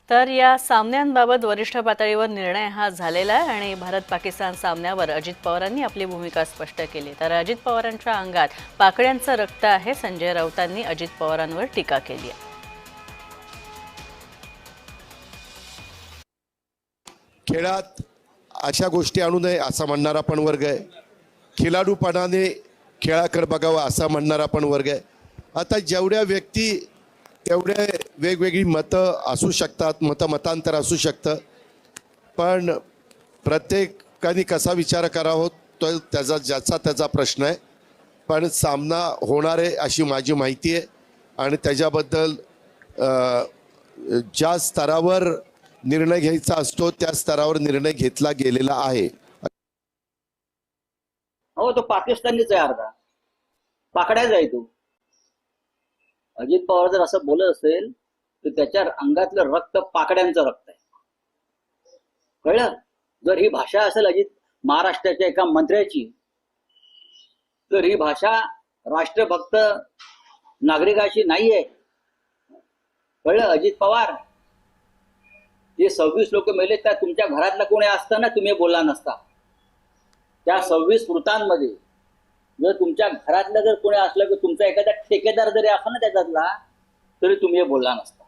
तर या सामन्यांबाबत वरिष्ठ पातळीवर निर्णय हा झालेला आहे आणि भारत-पाकिस्तान सामन्यावर अजित पवारांनी आपली भूमिका स्पष्ट केली। तर अजित पवारांच्या अंगात पाकड्यांचं रक्त आहे, संजय राऊतांनी अजित पवारांवर टीका केली आहे। खेळात अशा गोष्टी आणू नये असा म्हणणारा पण वर्ग आहे, खिलाडूपणाने खेळाकडे बघावं असा म्हणणारा पण वर्ग आहे। आता जेवढ्या व्यक्ती तेवढे वेगवेगळी मतं असू शकतात, मतांतर असू शकतं, पण प्रत्येकाने कसा विचार करावा तो ज्याचा त्याचा प्रश्न आहे। पण सामना होणार आहे अशी माझी माहिती आहे आणि त्याच्याबद्दल ज्या स्तरावर निर्णय घ्यायचा असतो त्या स्तरावर निर्णय घेतला गेलेला आहे। हो, तो पाकिस्तानीच आहे, अर्धा पाकड्याच आहे तो। अजित पवार जर असं बोलत असेल तर त्याच्या अंगातलं रक्त पाकड्यांचं रक्त आहे, कळलं? जर ही भाषा असेल अजित महाराष्ट्राच्या एका मंत्र्याची, तर ही भाषा राष्ट्रभक्त नागरिकाची नाहीये, कळलं? अजित पवार, जे 26 लोक मेले त्या तुमच्या घरातलं कोणी असतं ना, तुम्ही बोलला नसता। त्या 26 मृतांमध्ये जर तुमच्या घरातलं जर कोणी असलं की तुमचा एखादा ठेकेदार जरी असला ना त्याच्यातला, तरी तुम्ही बोलला नसता।